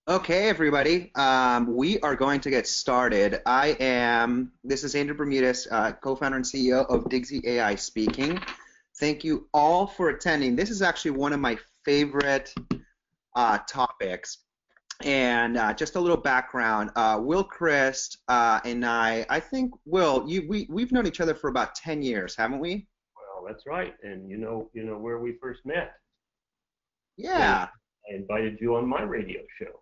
Okay, everybody, we are going to get started. This is Andrew Bermudez, co-founder and CEO of Digsy AI speaking. Thank you all for attending. This is actually one of my favorite topics. And just a little background, Will Crist and I think, Will, we've known each other for about 10 years, haven't we? Well, that's right. And you know where we first met when Yeah. I invited you on my radio show.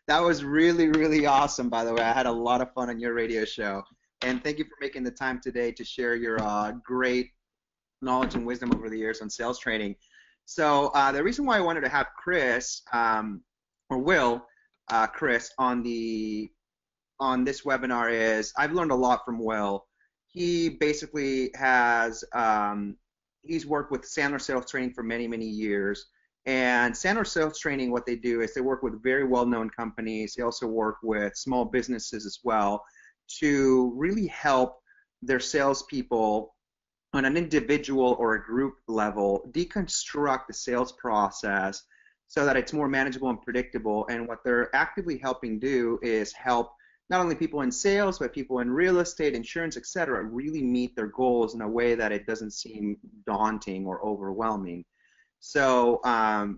That was really, really awesome, by the way. I had a lot of fun on your radio show. And thank you for making the time today to share your great knowledge and wisdom over the years on sales training. So the reason why I wanted to have Chris, or Will, Chris, on this webinar is I've learned a lot from Will. He basically has, he's worked with Sandler Sales Training for many, many years. And Sandler Sales Training, what they do is they work with very well-known companies. They also work with small businesses as well to really help their salespeople on an individual or a group level deconstruct the sales process so that it's more manageable and predictable. And what they're actively helping do is help not only people in sales, but people in real estate, insurance, etc., really meet their goals in a way that it doesn't seem daunting or overwhelming. So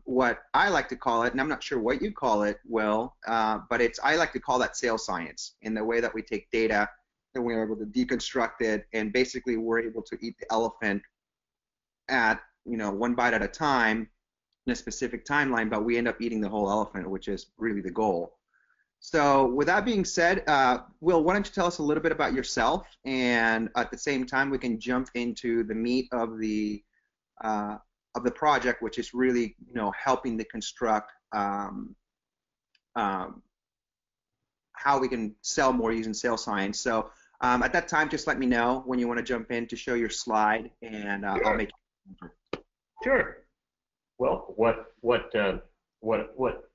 what I like to call it, and I'm not sure what you call it, Will, but I like to call that sales science in the way that we take data and we're able to deconstruct it, and basically we're able to eat the elephant at, one bite at a time in a specific timeline, but we end up eating the whole elephant, which is really the goal. So with that being said, Will, why don't you tell us a little bit about yourself, and at the same time we can jump into the meat of the project, which is really, helping to construct how we can sell more using sales science. So at that time, just let me know when you want to jump in to show your slide, and Sure. I'll make it. Sure. Well, what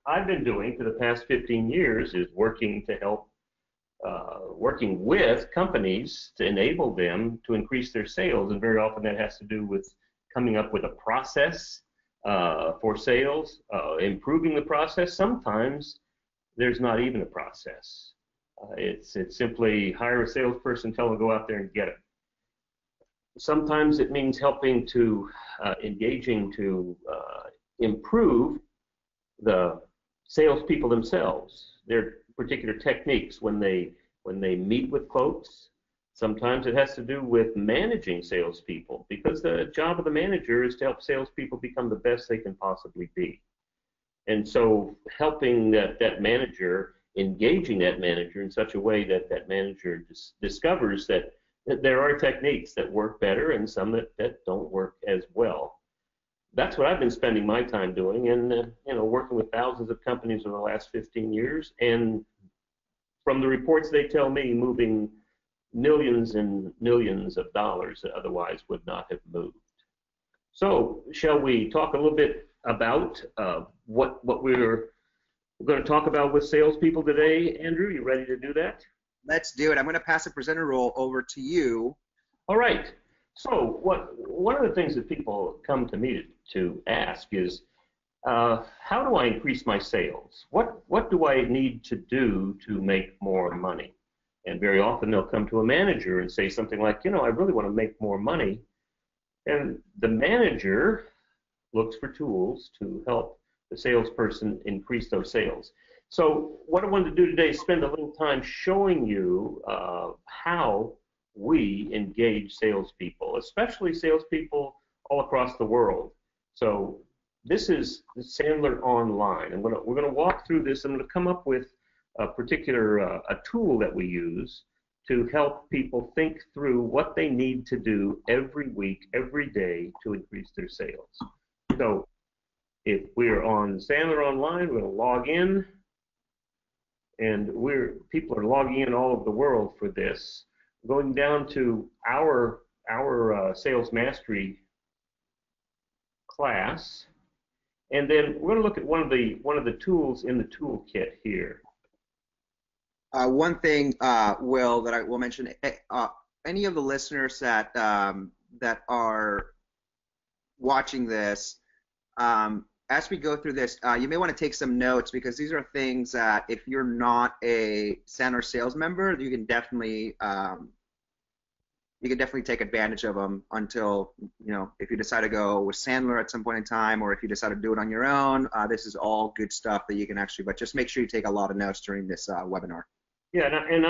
I've been doing for the past 15 years is working to help, working with companies to enable them to increase their sales, and very often that has to do with coming up with a process for sales, improving the process. Sometimes there's not even a process. It's simply hire a salesperson, tell them to go out there and get it. Sometimes it means helping to engaging to improve the salespeople themselves, their particular techniques when they meet with folks. Sometimes it has to do with managing salespeople, because the job of the manager is to help salespeople become the best they can possibly be. And so helping that manager, engaging that manager in such a way that that manager discovers that there are techniques that work better and some that don't work as well. That's what I've been spending my time doing, and working with thousands of companies over the last 15 years. And from the reports they tell me, moving millions and millions of dollars that otherwise would not have moved. So, shall we talk a little bit about what we're going to talk about with salespeople today? Andrew, you ready to do that? Let's do it. I'm going to pass the presenter role over to you. All right. So, one of the things that people come to me to ask is, how do I increase my sales? What do I need to do to make more money? And very often they'll come to a manager and say something like, I really want to make more money. And the manager looks for tools to help the salesperson increase those sales. So what I wanted to do today is spend a little time showing you how we engage salespeople, especially salespeople all across the world. So this is the Sandler Online, and we're going to walk through this. I'm going to come up with a particular a tool that we use to help people think through what they need to do every week, every day to increase their sales. So if we're on Sandler Online, we're going to log in, and people are logging in all over the world for this. Going down to our sales mastery class, and then we're going to look at one of the tools in the toolkit here. One thing, Will, that I will mention, any of the listeners that are watching this, as we go through this, you may want to take some notes because these are things that if you're not a Sandler sales member, you can definitely take advantage of them until, if you decide to go with Sandler at some point in time, or if you decide to do it on your own, this is all good stuff that you can actually, but just make sure you take a lot of notes during this webinar. Yeah, and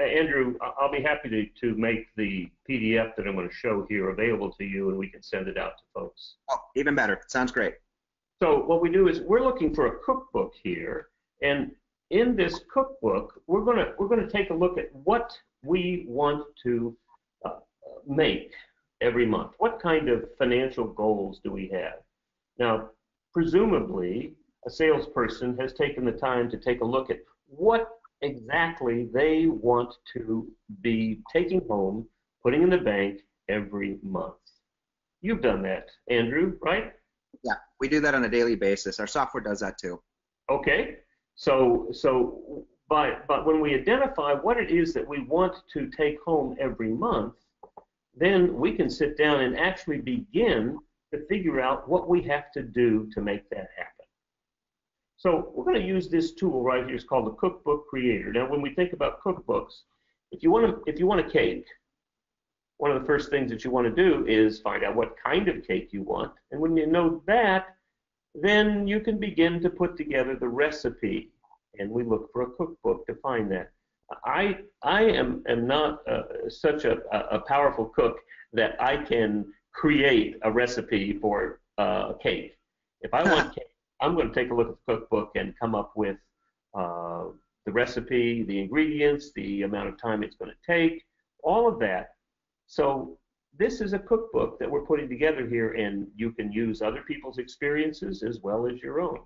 Andrew, I'll be happy to make the PDF that I'm going to show here available to you, and we can send it out to folks. Oh, even better. Sounds great. So what we do is we're looking for a cookbook here, and in this cookbook, we're going to take a look at what we want to make every month. What kind of financial goals do we have? Now, presumably, a salesperson has taken the time to take a look at what exactly they want to be taking home, putting in the bank every month. You've done that, Andrew, right? Yeah, we do that on a daily basis. Our software does that too. Okay, but when we identify what it is that we want to take home every month, then we can sit down and actually begin to figure out what we have to do to make that happen. So we're going to use this tool right here. It's called the Cookbook Creator. Now, when we think about cookbooks, if you want a cake, one of the first things that you want to do is find out what kind of cake you want. And when you know that, then you can begin to put together the recipe. And we look for a cookbook to find that. I am not such a powerful cook that I can create a recipe for a cake. If I want cake, I'm going to take a look at the cookbook and come up with the recipe, the ingredients, the amount of time it's going to take, all of that. So this is a cookbook that we're putting together here, and you can use other people's experiences as well as your own.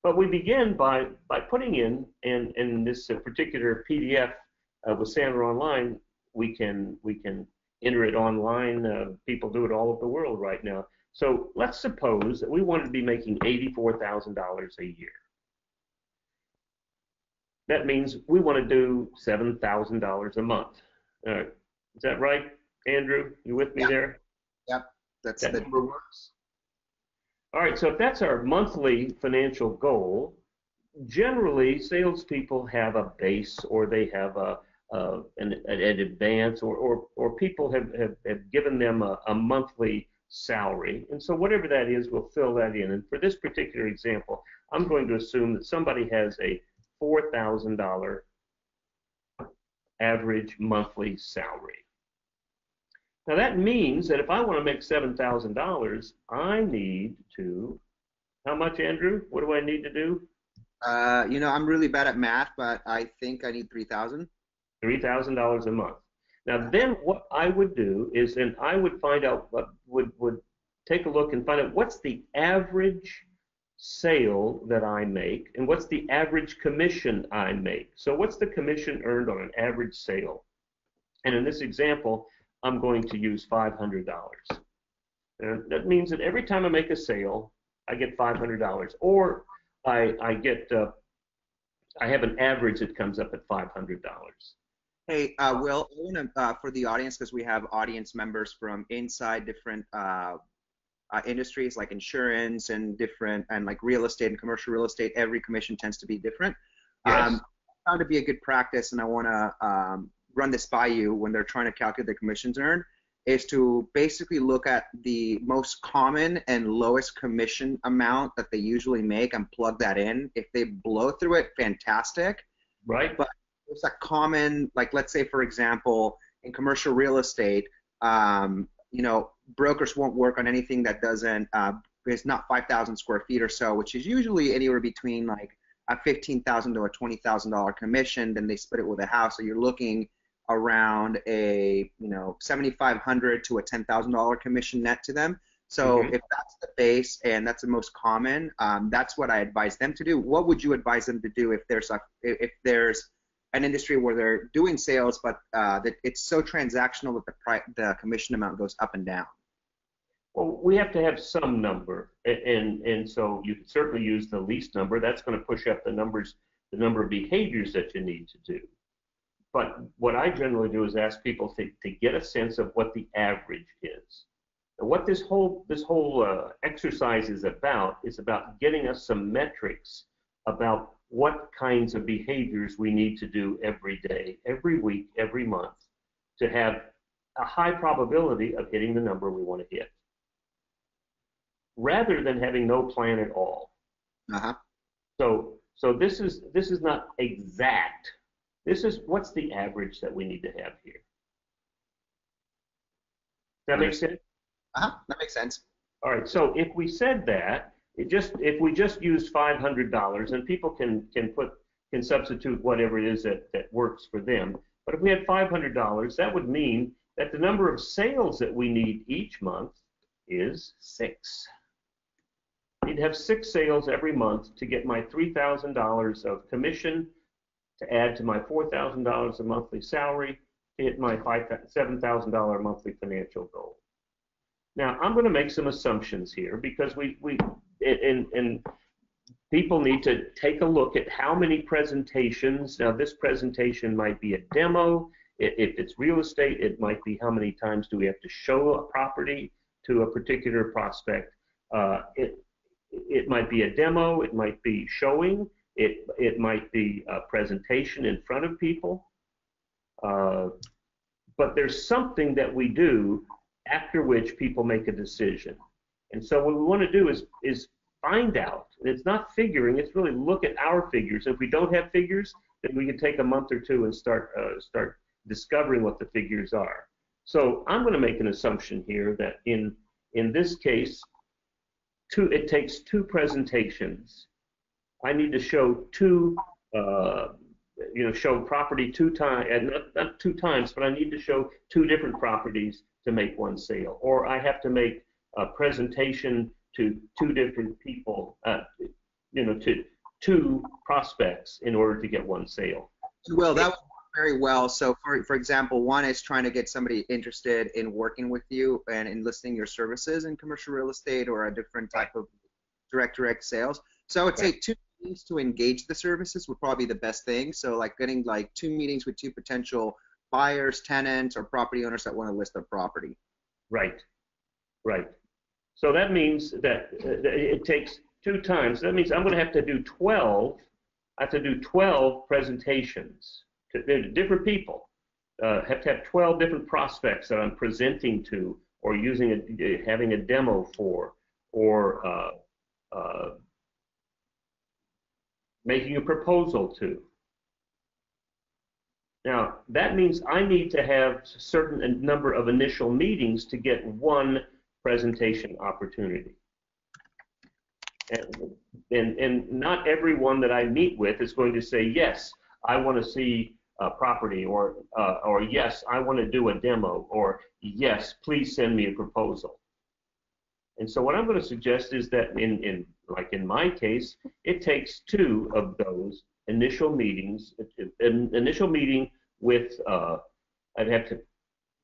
But we begin by putting in this particular PDF with Sandler Online. We can enter it online. People do it all over the world right now. So let's suppose that we wanted to be making $84,000 a year. That means we want to do $7,000 a month. Is that right, Andrew? You with me there? Yep, that number works. All right, so if that's our monthly financial goal, generally salespeople have a base, or they have an advance, or people have given them a monthly salary. And so whatever that is, we'll fill that in. And for this particular example, I'm going to assume that somebody has a $4,000 average monthly salary. Now that means that if I want to make $7,000, I need to, how much, Andrew? What do I need to do? I'm really bad at math, but I think I need $3,000. $3,000 a month. Now then what I would do is then I would find out, would take a look and find out what's the average sale that I make and what's the average commission I make. So what's the commission earned on an average sale? And in this example, I'm going to use $500. And that means that every time I make a sale, I get $500, or I have an average that comes up at $500. Hey, Will, I want to, for the audience, because we have audience members from inside different industries like insurance and like real estate and commercial real estate, every commission tends to be different. Yes. I found to be a good practice, and I want to run this by you when they're trying to calculate the commissions earned, is to basically look at the most common and lowest commission amount that they usually make and plug that in. If they blow through it, fantastic. Right. But it's a common, like let's say for example, in commercial real estate, brokers won't work on anything that doesn't, it's not 5,000 square feet or so, which is usually anywhere between like a $15,000 to a $20,000 commission. Then they split it with a house, so you're looking around a $7,500 to a $10,000 commission net to them. So if that's the base and that's the most common, that's what I advise them to do. What would you advise them to do if there's an industry where they're doing sales, but that it's so transactional that the commission amount goes up and down? Well, we have to have some number, and so you can certainly use the least number. That's going to push up the numbers, the number of behaviors that you need to do. But what I generally do is ask people to get a sense of what the average is. What this whole exercise is about getting us some metrics about what kinds of behaviors we need to do every day, every week, every month to have a high probability of hitting the number we want to hit, rather than having no plan at all. Uh-huh. So this is not exact. This is what's the average that we need to have here. Does that make sense? Uh-huh. That makes sense. All right. So if we said that, if we just use $500, and people can substitute whatever it is that works for them. But if we had $500, that would mean that the number of sales that we need each month is 6. I need to have 6 sales every month to get my $3,000 of commission, to add to my $4,000 of monthly salary, to hit my $7,000 monthly financial goal. Now, I'm going to make some assumptions here, because and people need to take a look at how many presentations. Now, this presentation might be a demo. If it's real estate, it might be how many times do we have to show a property to a particular prospect. It might be a demo. It might be showing. It might be a presentation in front of people. But there's something that we do after which people make a decision. And so what we want to do is find out. And it's not figuring, it's really look at our figures. If we don't have figures, then we can take a month or two and start discovering what the figures are. So I'm going to make an assumption here that in this case, it takes 2 presentations. I need to show show property 2 times, and not 2 times, but I need to show 2 different properties to make 1 sale. Or I have to make a presentation to 2 different people, to 2 prospects in order to get 1 sale. Well, that was very well. So, for example, one is trying to get somebody interested in working with you and enlisting your services in commercial real estate or a different type of direct sales. So I would say 2 meetings to engage the services would probably be the best thing. So like getting like 2 meetings with 2 potential buyers, tenants, or property owners that want to list their property. Right. So that means that it takes 2 times. That means I'm going to have to do 12. I have to do 12 presentations to different people. Have to have 12 different prospects that I'm presenting to, or having a demo for, or making a proposal to. Now, that means I need to have a certain number of initial meetings to get 1 presentation opportunity. And not everyone that I meet with is going to say, yes, I want to see a property, or yes, I want to do a demo, or yes, please send me a proposal. And so what I'm going to suggest is that like in my case, it takes 2 of those initial meetings, an initial meeting with, I'd have to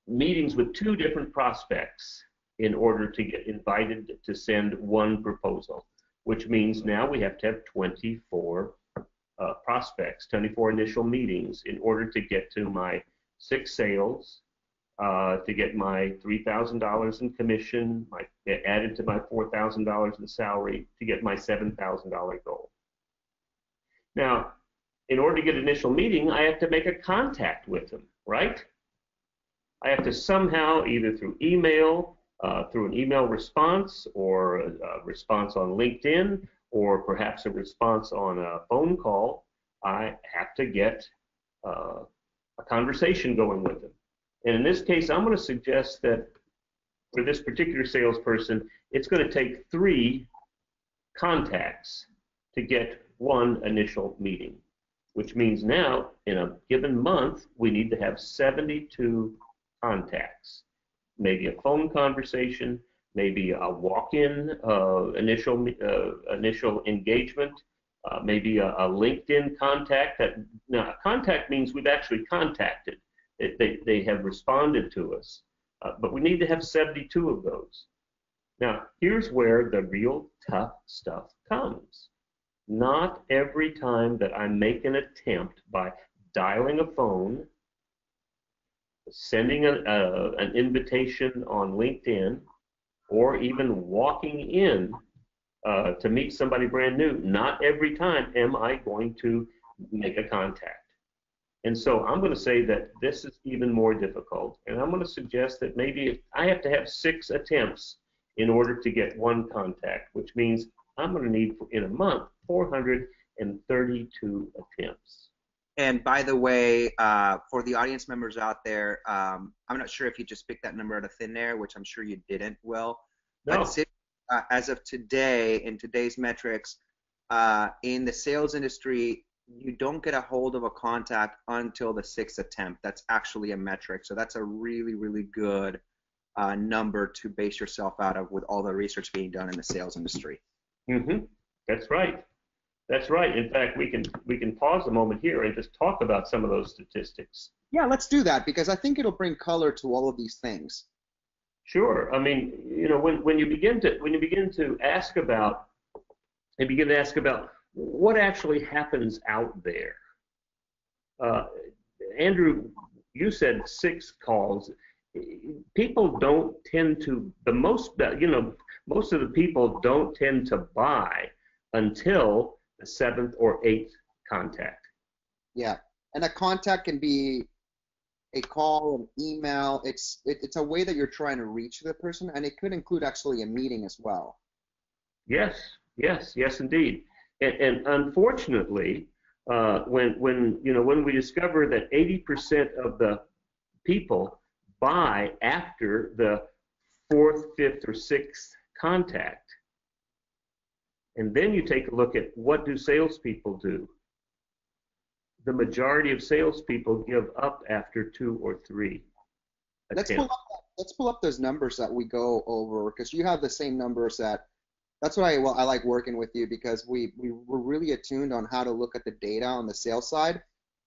meetings with 2 different prospects in order to get invited to send 1 proposal, which means now we have to have 24 prospects, 24 initial meetings in order to get to my 6 sales, to get my $3,000 in commission, added to my $4,000 in salary, to get my $7,000 goal. Now, in order to get an initial meeting, I have to make a contact with them, right? I have to somehow, either through email, through an email response, or a response on LinkedIn, or perhaps a response on a phone call, I have to get a conversation going with them. And in this case, I'm going to suggest that for this particular salesperson, it's going to take 3 contacts to get 1 initial meeting, which means now in a given month, we need to have 72 contacts. Maybe a phone conversation, maybe a walk-in initial engagement, maybe a LinkedIn contact. Now, a contact means we've actually contacted. They have responded to us, but we need to have 72 of those. Now, here's where the real tough stuff comes. Not every time that I make an attempt by dialing a phone, sending an invitation on LinkedIn, or even walking in to meet somebody brand new, not every time am I going to make a contact. And so I'm going to say that this is even more difficult, and I'm going to suggest that maybe I have to have 6 attempts in order to get 1 contact, which means I'm going to need, in a month, 432 attempts. And by the way, for the audience members out there, I'm not sure if you just picked that number out of thin air, which I'm sure you didn't, Will. No. But as of today, in today's metrics, in the sales industry, you don't get a hold of a contact until the 6th attempt. That's actually a metric. So that's a really, really good number to base yourself out of with all the research being done in the sales industry. Mm-hmm. That's right. That's right. In fact, we can pause a moment here and just talk about some of those statistics. Yeah, let's do that, because I think it'll bring color to all of these things. Sure. I mean, you know, when you begin to ask about what actually happens out there. Andrew, you said 6 calls. People don't tend to, most of the people don't tend to buy until the 7th or 8th contact. Yeah, and a contact can be a call, an email. It's a way that you're trying to reach the person, and it could include actually a meeting as well. Yes, indeed. And unfortunately, when we discover that 80% of the people buy after the 4th, 5th, or 6th contact, and then you take a look at what do salespeople do. The majority of salespeople give up after 2 or 3 attempts. Let's pull up those numbers that we go over, because you have the same numbers that. That's why I like working with you, because we're really attuned on how to look at the data on the sales side,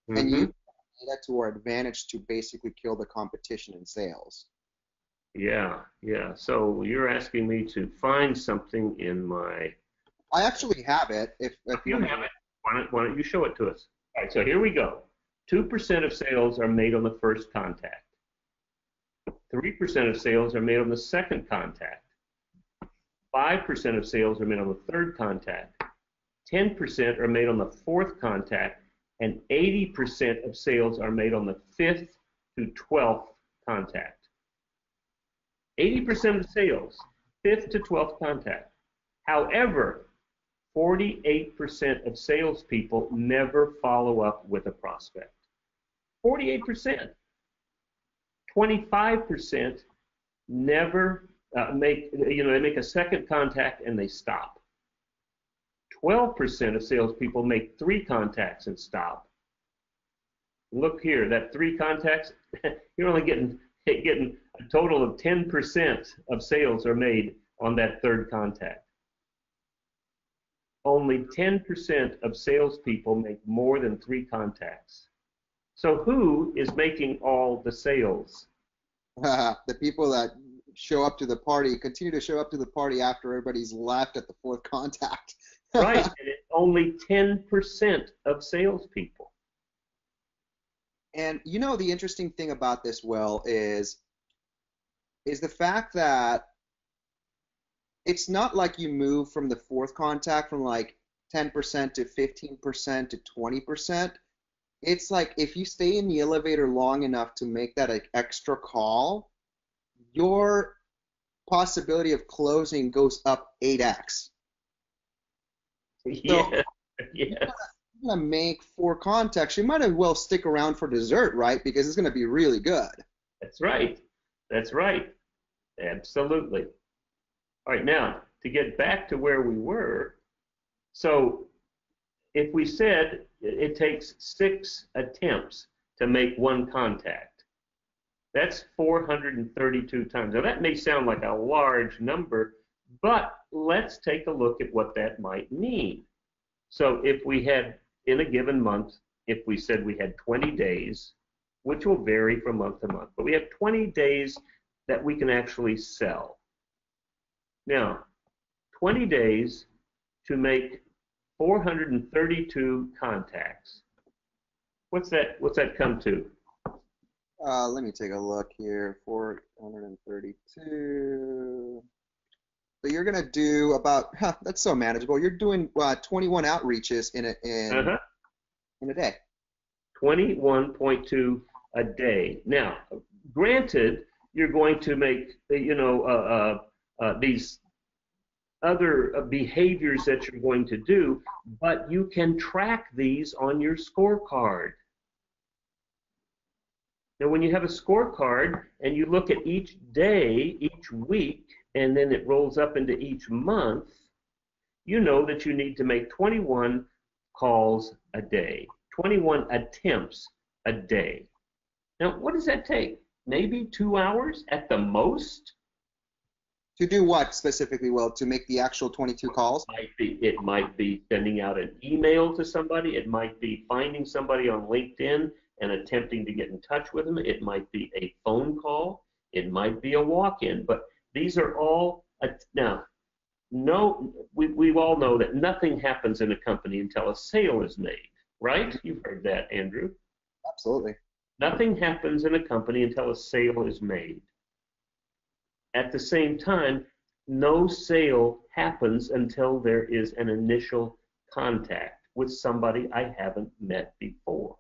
and use data to our advantage to basically kill the competition in sales. Yeah. So you're asking me to find something in my. I actually have it. If you have it, why don't you show it to us? All right. So here we go. 2% of sales are made on the first contact. 3% of sales are made on the second contact. 5% of sales are made on the third contact, 10% are made on the 4th contact, and 80% of sales are made on the 5th to 12th contact. 80% of sales, 5th to 12th contact. However, 48% of salespeople never follow up with a prospect. 48%. 25% never they make a second contact and they stop. 12% of salespeople make 3 contacts and stop. Look here, that 3 contacts, you're only getting a total of 10% of sales are made on that 3rd contact. Only 10% of salespeople make more than 3 contacts. So who is making all the sales? The people that show up to the party, continue to show up to the party after everybody's left at the 4th contact. Right, and it's only 10% of salespeople. And you know, the interesting thing about this, Will, is the fact that it's not like you move from the 4th contact from like 10% to 15% to 20%. It's like if you stay in the elevator long enough to make that extra call, your possibility of closing goes up 8x. Yeah. So you're going to make 4 contacts. You might as well stick around for dessert, right? Because it's going to be really good. That's right. Absolutely. All right, now, to get back to where we were, so if we said it takes 6 attempts to make 1 contact, that's 432 times. Now, that may sound like a large number, but let's take a look at what that might mean. So if we had, in a given month, if we said we had 20 days, which will vary from month to month, but we have 20 days that we can actually sell. Now, 20 days to make 432 contacts. What's that come to? Let me take a look here. 432. So you're gonna do about, that's so manageable. You're doing 21 outreaches Uh-huh. in a day. 21.2 a day. Now, granted, you're going to make, these other behaviors that you're going to do, but you can track these on your scorecard. Now, when you have a scorecard and you look at each day, each week, and then it rolls up into each month, you know that you need to make 21 calls a day, 21 attempts a day. Now, what does that take? Maybe 2 hours at the most? To do what specifically, Will? To make the actual 22 calls? It might be sending out an email to somebody. It might be finding somebody on LinkedIn and attempting to get in touch with them. It might be a phone call. It might be a walk-in. But these are all, now, no, we all know that nothing happens in a company until a sale is made, right? You've heard that, Andrew. Absolutely. Nothing happens in a company until a sale is made. At the same time, no sale happens until there is an initial contact with somebody I haven't met before.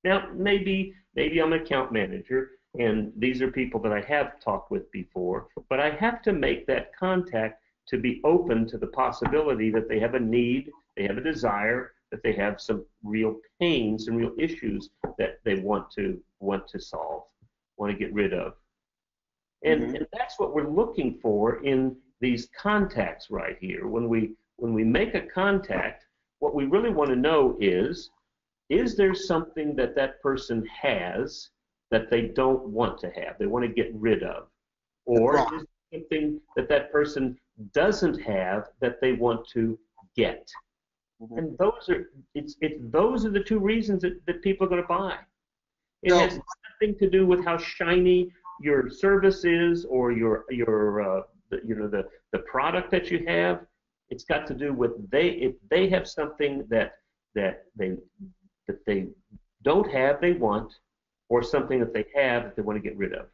Now, maybe I'm an account manager, and these are people that I have talked with before, but I have to make that contact to be open to the possibility that they have a need, they have a desire, that they have some real pains and real issues that they want to solve, want to get rid of. And that's what we're looking for in these contacts right here. When we make a contact, what we really want to know is there something that that person has that they don't want to have, they want to get rid of? Or is there something that that person doesn't have that they want to get? And those are the two reasons that people are going to buy. It has nothing to do with how shiny your service is or the product that you have. It's got to do with if they have something that they don't have, they want, or something that they have that they want to get rid of.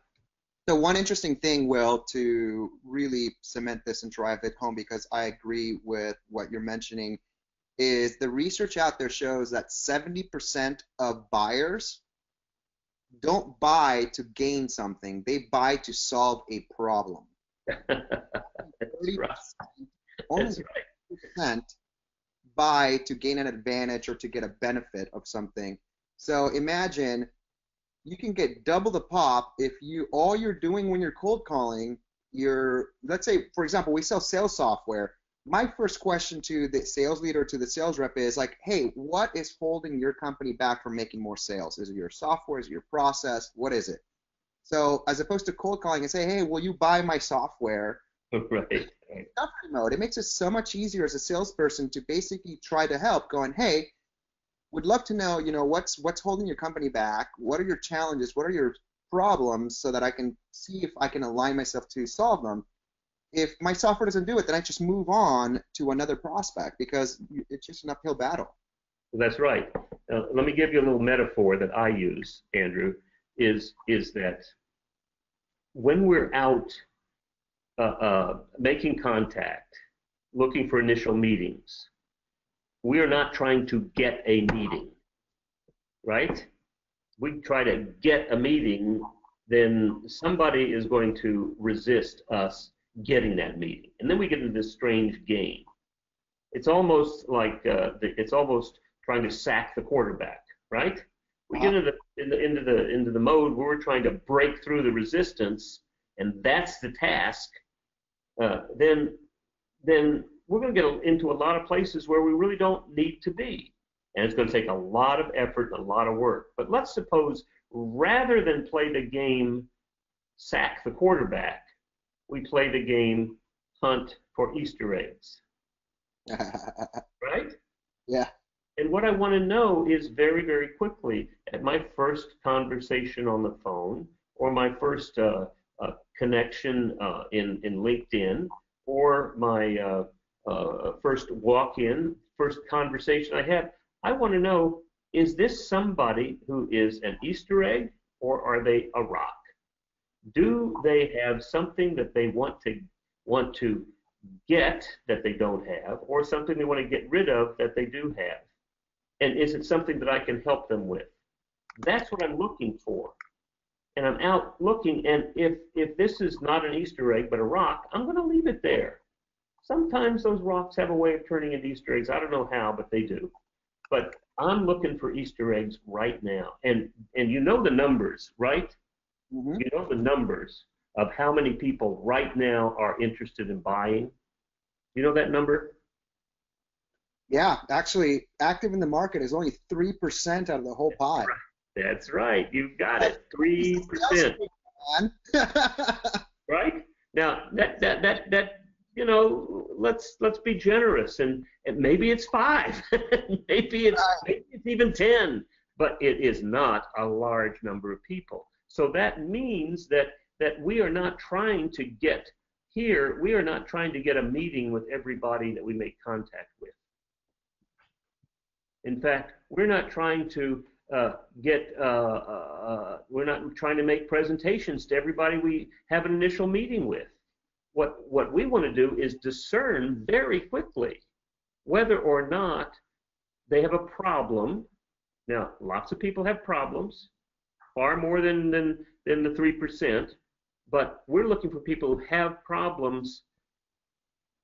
So one interesting thing, Will, to really cement this and drive it home, because I agree with what you're mentioning, is the research out there shows that 70% of buyers don't buy to gain something. They buy to solve a problem. That's right. Only That's right. 30% buy to gain an advantage or to get a benefit of something. So imagine you can get double the pop if all you're doing when you're cold calling, let's say, for example, we sell sales software. My first question to the sales leader, to the sales rep, is like, hey, what is holding your company back from making more sales? Is it your software? Is it your process? What is it? So as opposed to cold calling and say, hey, will you buy my software? Right. Discovery mode. It makes it so much easier as a salesperson to basically try to help, going, hey, would love to know, what's holding your company back? What are your challenges? What are your problems, so that I can see if I can align myself to solve them. If my software doesn't do it, then I just move on to another prospect, because it's just an uphill battle. That's right. Let me give you a little metaphor that I use, Andrew, is that when we're out making contact, looking for initial meetings, we are not trying to get a meeting, right? We try to get a meeting, then somebody is going to resist us getting that meeting, and then we get into this strange game. It's almost like it's almost trying to sack the quarterback, right? We get into the mode where we're trying to break through the resistance, and that's the task. Then we're going to get into a lot of places where we really don't need to be, and it's going to take a lot of effort and a lot of work. But let's suppose, rather than play the game sack the quarterback, we play the game hunt for Easter eggs. Right? Yeah. And what I want to know is very, very quickly, at my first conversation on the phone, or my first connection in LinkedIn, or my first walk-in, first conversation I have, I want to know, is this somebody who is an Easter egg, or are they a rock? Do they have something that they want to want to get that they don't have, or something they want to get rid of that they do have? And is it something that I can help them with? That's what I'm looking for. And I'm out looking, and if this is not an Easter egg but a rock, I'm going to leave it there. Sometimes those rocks have a way of turning into Easter eggs. I don't know how, but they do. But I'm looking for Easter eggs right now. And you know the numbers, right? Mm-hmm. You know the numbers of how many people right now are interested in buying. You know that number? Yeah, actually, active in the market is only 3% out of the whole pie. That's right. You've got it. 3%. Right? Now that you know, let's be generous, and maybe it's 5. maybe it's even 10, but it is not a large number of people. So that means that we are not trying to get here, we are not trying to get a meeting with everybody that we make contact with. In fact, we're not trying to we're not trying to make presentations to everybody we have an initial meeting with. What we want to do is discern very quickly whether or not they have a problem. Now, lots of people have problems, far more than the 3%, but we're looking for people who have problems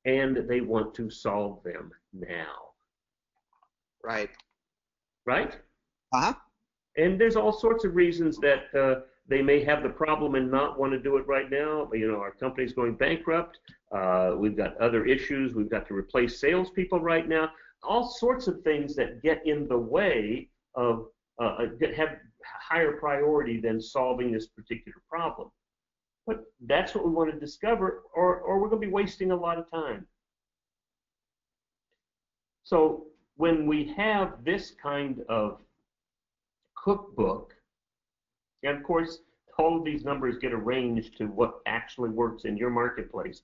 and they want to solve them now. Right. Right? Uh-huh. And there's all sorts of reasons that they may have the problem and not want to do it right now. You know, our company's going bankrupt. We've got other issues. We've got to replace salespeople right now. All sorts of things that get in the way of that have higher priority than solving this particular problem. But that's what we want to discover, or we're going to be wasting a lot of time. So when we have this kind of cookbook, and of course, all of these numbers get arranged to what actually works in your marketplace.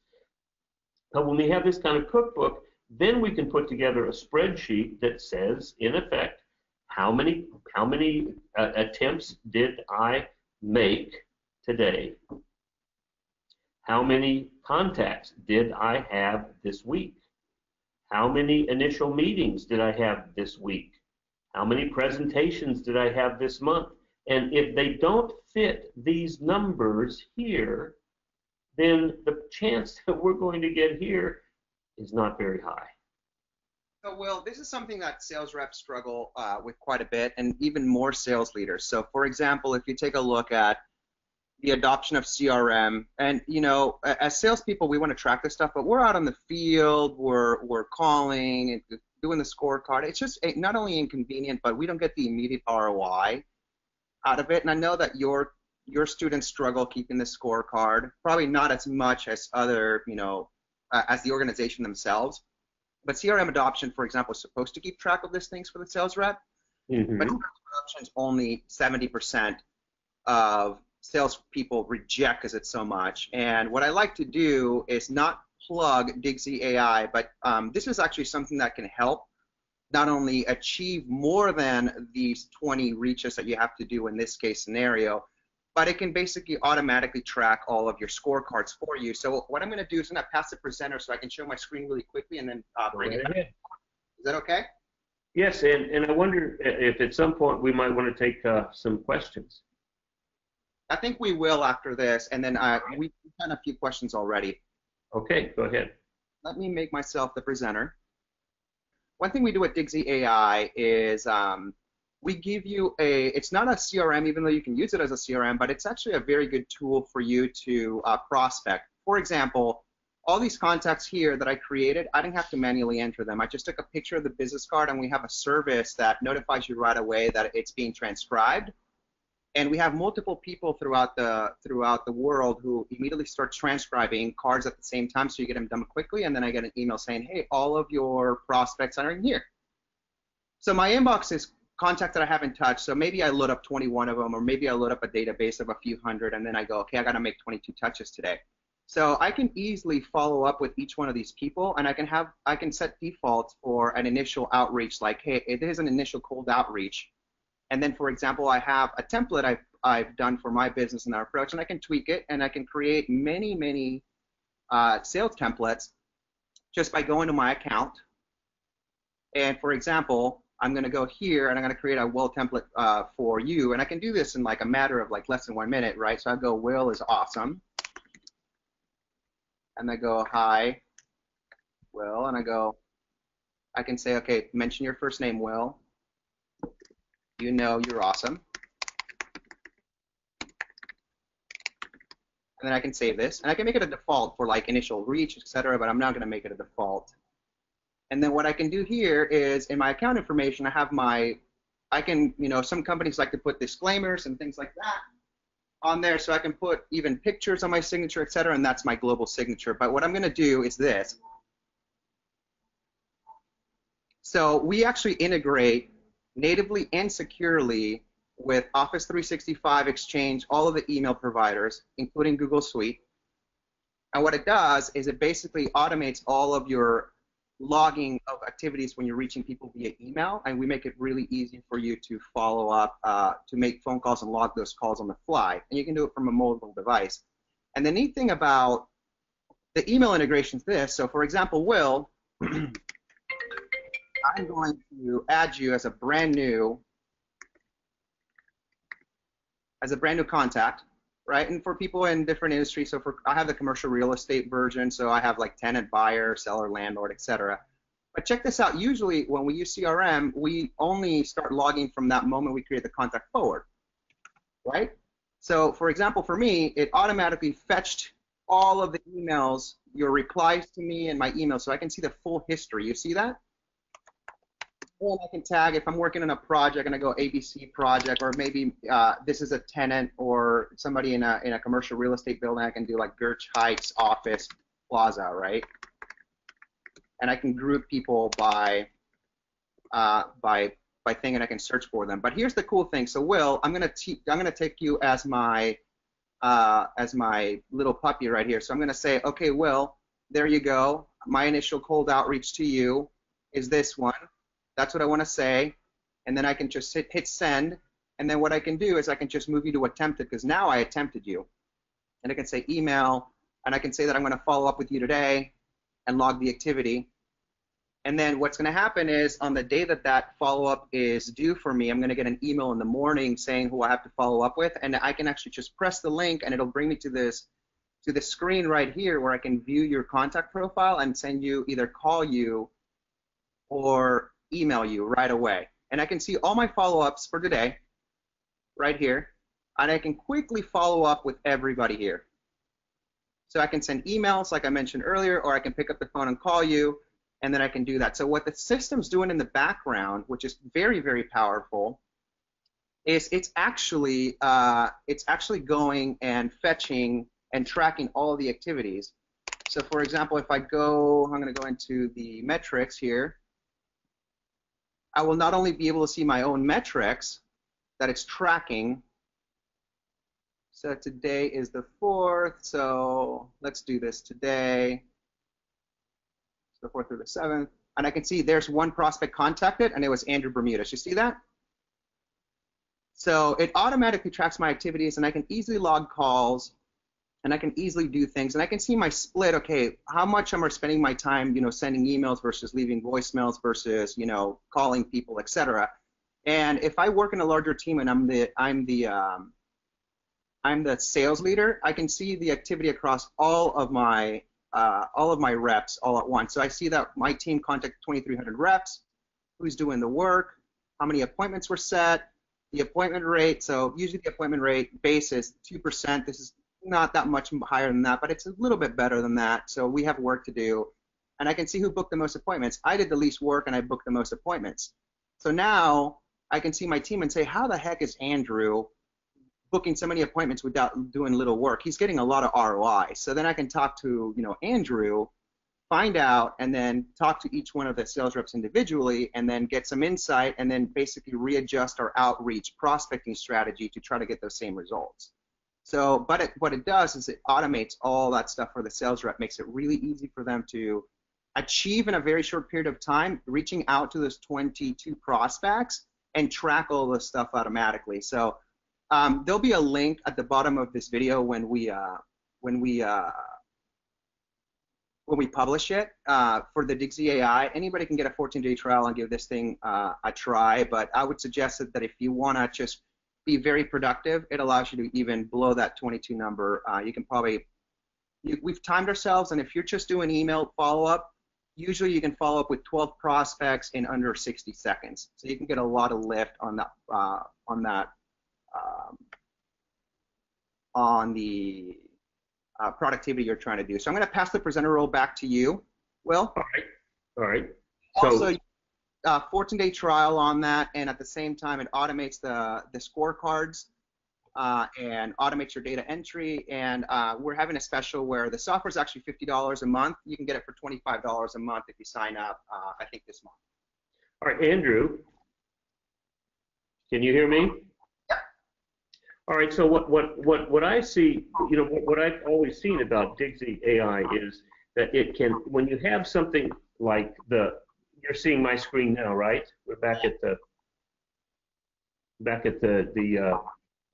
But when we have this kind of cookbook, then we can put together a spreadsheet that says, in effect, how many attempts did I make today? How many contacts did I have this week? How many initial meetings did I have this week? How many presentations did I have this month? And if they don't fit these numbers here, then the chance that we're going to get here is not very high. So, Will, this is something that sales reps struggle with quite a bit, and even more sales leaders. So, for example, if you take a look at the adoption of CRM, and you know, as salespeople, we want to track this stuff, but we're out on the field, we're calling and doing the scorecard. It's just not only inconvenient, but we don't get the immediate ROI out of it. And I know that your students struggle keeping the scorecard, probably not as much as other, you know, as the organization themselves. But CRM adoption, for example, is supposed to keep track of these things for the sales rep. Mm-hmm. But adoption is only 70% of salespeople reject because it's so much. And what I like to do is not plug Digsy AI, but this is actually something that can help not only achieve more than these 20 reaches that you have to do in this case scenario, but it can basically automatically track all of your scorecards for you. So what I'm going to do is I'm going to pass the presenter so I can show my screen really quickly and then bring it back. Is that okay? Yes, and I wonder if at some point we might want to take some questions. I think we will after this, and then we've done a few questions already. Okay, go ahead. Let me make myself the presenter. One thing we do at Digsy AI is we give you it's not a CRM, even though you can use it as a CRM, but it's actually a very good tool for you to prospect. For example, all these contacts here that I created, I didn't have to manually enter them. I just took a picture of the business card, and we have a service that notifies you right away that it's being transcribed. And we have multiple people throughout the world who immediately start transcribing cards at the same time, so you get them done quickly, and then I get an email saying, hey, all of your prospects are in here. So my inbox is contact that I haven't touched, so maybe I load up 21 of them, or maybe I load up a database of a few hundred, and then I go, okay, I got to make 22 touches today. So I can easily follow up with each one of these people, and I can set defaults for an initial outreach, like, hey, it is an initial cold outreach. And then, for example, I have a template I've done for my business and our approach, and I can tweak it, and I can create many sales templates just by going to my account. And for example, I'm going to go here and I'm going to create a Will template for you. And I can do this in like a matter of like less than 1 minute, right? So I go, Will is awesome. And I go, hi, Will. And I can say, okay, mention your first name, Will. You know you're awesome. And then I can save this. And I can make it a default for like initial reach, etc. But I'm not going to make it a default. And then what I can do here is in my account information, I have some companies like to put disclaimers and things like that on there. So I can put even pictures on my signature, etc. And that's my global signature. But what I'm going to do is this. So we actually integrate natively and securely with Office 365, Exchange, all of the email providers, including Google Suite. And what it does is it basically automates all of your logging of activities when you're reaching people via email, and we make it really easy for you to follow up, to make phone calls and log those calls on the fly. And you can do it from a mobile device. And the neat thing about the email integration is this. So for example, Will, I'm going to add you as a brand new contact, right? And for people in different industries, so I have the commercial real estate version, so I have like tenant, buyer, seller, landlord, etc. But check this out. Usually when we use CRM, we only start logging from that moment we create the contact forward, right? So for example, for me, it automatically fetched all of the emails, your replies to me and my email, so I can see the full history. You see that? And I can tag if I'm working on a project and I go ABC project, or maybe this is a tenant or somebody in a commercial real estate building. I can do like Gertz Heights office plaza, right? And I can group people by thing, and I can search for them. But here's the cool thing. So Will, I'm gonna take you as my little puppy right here. So I'm gonna say, okay, Will, there you go. My initial cold outreach to you is this one. That's what I want to say, and then I can just hit send, and then what I can do is I can just move you to attempted, because now I attempted you. And I can say email, and I can say that I'm going to follow up with you today and log the activity. And then what's going to happen is on the day that follow-up is due for me, I'm going to get an email in the morning saying who I have to follow up with, and I can actually just press the link, and it'll bring me to the screen right here where I can view your contact profile and either call you or email you right away. And I can see all my follow-ups for today right here, and I can quickly follow up with everybody here. So I can send emails like I mentioned earlier, or I can pick up the phone and call you, and then I can do that. So what the system's doing in the background, which is very, very powerful, is it's actually going and fetching and tracking all the activities. So for example, if I'm going to go into the metrics here, I will not only be able to see my own metrics that it's tracking. So today is the 4th, so let's do this today. It's the 4th through the 7th. And I can see there's one prospect contacted, and it was Andrew Bermudez. You see that? So it automatically tracks my activities, and I can easily log calls, and I can easily do things, and I can see my split. Okay, how much am I spending my time, sending emails versus leaving voicemails versus, calling people, etc. And if I work in a larger team and I'm the sales leader, I can see the activity across all of my reps all at once. So I see that my team contacted 2,300 reps, who's doing the work, how many appointments were set, the appointment rate. So usually the appointment rate base is 2%. This is not that much higher than that, but it's a little bit better than that. So we have work to do. And I can see who booked the most appointments. I did the least work, and I booked the most appointments. So now I can see my team and say, how the heck is Andrew booking so many appointments without doing little work? He's getting a lot of ROI. So then I can talk to Andrew, find out, and then talk to each one of the sales reps individually, and then get some insight, and then basically readjust our outreach prospecting strategy to try to get those same results. So, but what it does is it automates all that stuff for the sales rep, makes it really easy for them to achieve in a very short period of time, reaching out to those 22 prospects and track all this stuff automatically. So there'll be a link at the bottom of this video when we when we publish it for the Digsy AI. Anybody can get a 14-day trial and give this thing a try, but I would suggest that if you want to just be very productive, it allows you to even blow that 22 number. You can probably, we've timed ourselves, and if you're just doing email follow-up, usually you can follow up with 12 prospects in under 60 seconds. So you can get a lot of lift on that, on the productivity you're trying to do. So I'm going to pass the presenter role back to you, Will. All right. All right. Also, 14-day trial on that, and at the same time, it automates the scorecards and automates your data entry. And we're having a special where the software is actually $50 a month. You can get it for $25 a month if you sign up, I think, this month. All right, Andrew, can you hear me? Yeah. All right, so what I see, you know, what I've always seen about Digsy AI is that it can, when you have something like you're seeing my screen now, right? We're back at the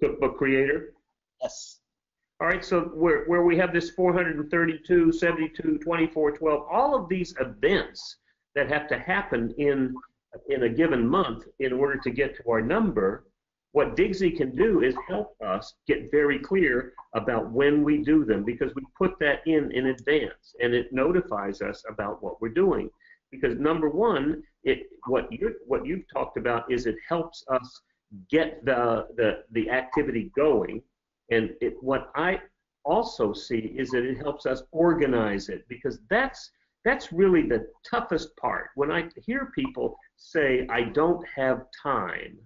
Cookbook Creator. Yes. All right, so where we have this 432, 72, 24, 12, all of these events that have to happen in a given month in order to get to our number, what Digsy can do is help us get very clear about when we do them, because we put that in advance, and it notifies us about what we're doing. Because number one, what you've talked about is it helps us get the activity going, and what I also see is that it helps us organize it, because that's really the toughest part. When I hear people say, I don't have time,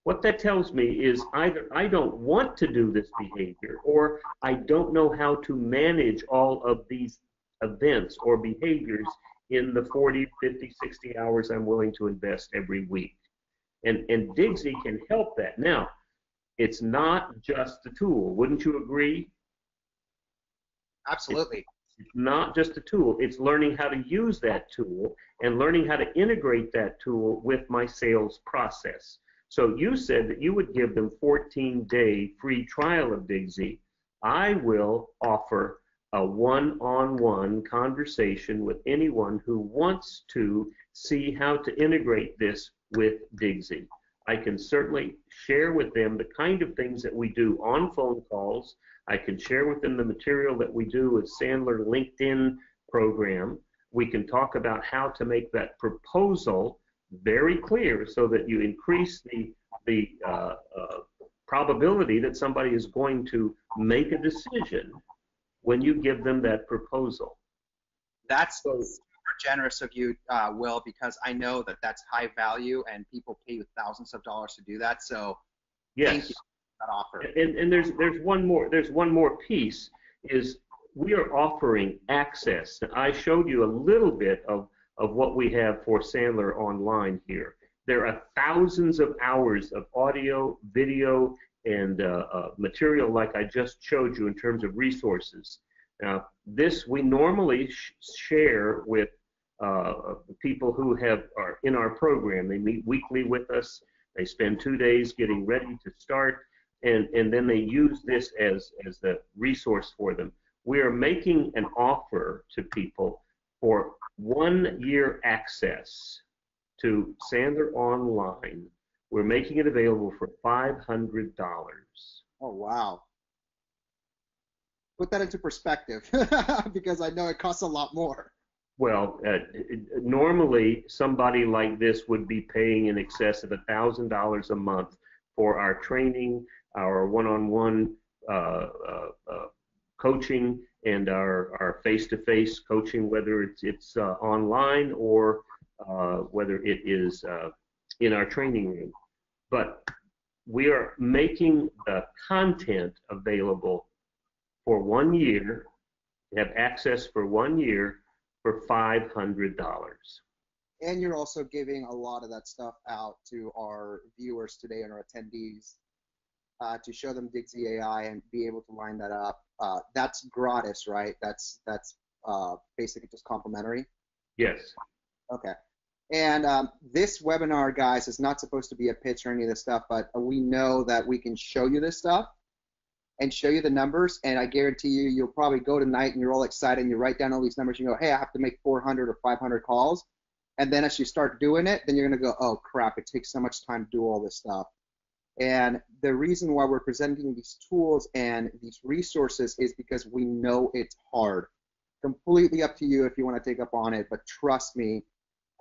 what that tells me is either I don't want to do this behavior, or I don't know how to manage all of these events or behaviors in the 40, 50, 60 hours I'm willing to invest every week. And Digsy can help that. Now, it's not just a tool. Wouldn't you agree? Absolutely. It's not just a tool. It's learning how to use that tool and learning how to integrate that tool with my sales process. So you said that you would give them 14-day free trial of Digsy. I will offer a one-on-one conversation with anyone who wants to see how to integrate this with Digsy. I can certainly share with them the kind of things that we do on phone calls. I can share with them the material that we do with Sandler LinkedIn program. We can talk about how to make that proposal very clear so that you increase the probability that somebody is going to make a decision when you give them that proposal. That's super generous of you, Will, because I know that that's high value and people pay you thousands of dollars to do that. So yes. Thank you for that offer. And there's one more piece, is we are offering access. I showed you a little bit of what we have for Sandler online here. There are thousands of hours of audio, video, and material like I just showed you in terms of resources. Now, this we normally share with people who are in our program. They meet weekly with us. They spend 2 days getting ready to start, and then they use this as the resource for them. We are making an offer to people for 1 year access to Sandler Online. We're making it available for $500. Oh, wow. Put that into perspective, because I know it costs a lot more. Well, normally somebody like this would be paying in excess of $1,000 a month for our training, our one-on-one coaching, and our face-to-face coaching, whether it's online or whether it is in our training room. But we are making the content available for 1 year, have access for 1 year for $500. And you're also giving a lot of that stuff out to our viewers today and our attendees to show them Digsy AI and be able to line that up. That's gratis, right? That's basically just complimentary? Yes. Okay. And this webinar, guys, is not supposed to be a pitch or any of this stuff, but we know that we can show you this stuff. and show you the numbers, and I guarantee you, you'll probably go tonight and you're all excited and you write down all these numbers and you go, hey, I have to make 400 or 500 calls. And then as you start doing it, then you're going to go, oh, crap, it takes so much time to do all this stuff. And the reason why we're presenting these tools and these resources is because we know it's hard. Completely up to you if you want to take up on it, but trust me,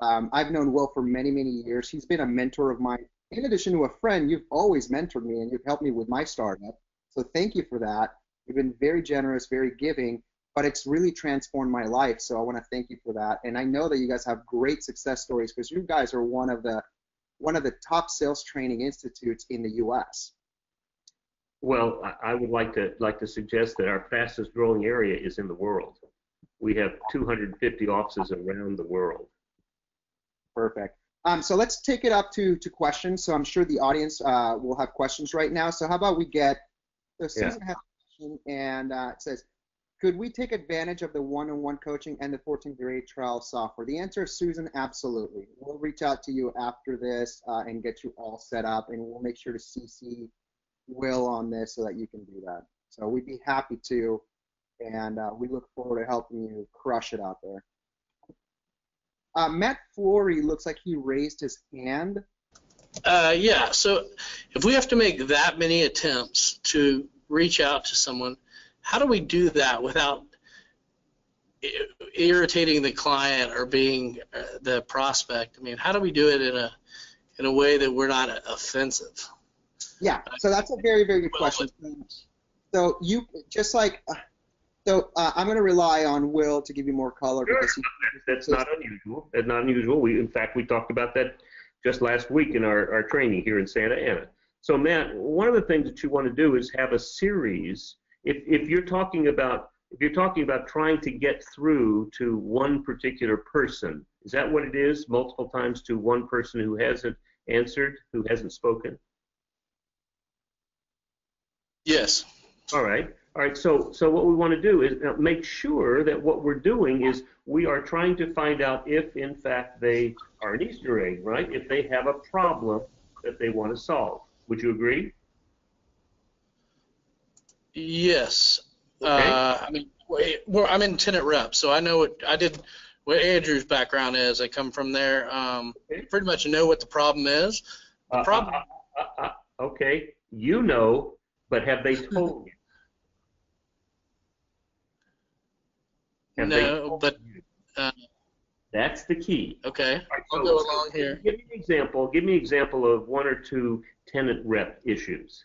I've known Will for many, many years. He's been a mentor of mine. In addition to a friend, you've always mentored me and you've helped me with my startup. So thank you for that. You've been very generous, very giving, but it's really transformed my life. So I want to thank you for that. And I know that you guys have great success stories because you guys are one of the top sales training institutes in the U.S. Well, I would like to suggest that our fastest growing area is in the world. We have 250 offices around the world. Perfect. So let's take it up to questions. So I'm sure the audience will have questions right now. So how about we get, so Susan has a question, and it says, could we take advantage of the one-on-one coaching and the 14-day trial software? The answer is, Susan, absolutely. We'll reach out to you after this and get you all set up, and we'll make sure to CC Will on this so that you can do that. So we'd be happy to, and we look forward to helping you crush it out there. Matt Flory looks like he raised his hand. Yeah, so if we have to make that many attempts to reach out to someone, how do we do that without irritating the client or being the prospect? I mean, how do we do it in a way that we're not offensive? Yeah, so that's a very, very good question. So you just like, I'm going to rely on Will to give you more color. Sure. Because that's not unusual. That's not unusual. In fact, we talked about that just last week in our training here in Santa Ana. So Matt, one of the things that you want to do is have a series. If you're talking about trying to get through to one particular person, is that what it is? Multiple times to one person who hasn't answered, who hasn't spoken? Yes. All right. So what we want to do is make sure that what we're doing is we are trying to find out if, in fact, they are an Easter egg, right? If they have a problem that they want to solve. Would you agree? Yes. Okay. I mean, I'm in tenant rep, so I know what Andrew's background is. I come from there. Okay. Pretty much know what the problem is. The problem. Okay. You know, but have they told you? No, but that's the key. okay. Right, I'll go along here. Give me an example. Give me an example of one or two tenant rep issues.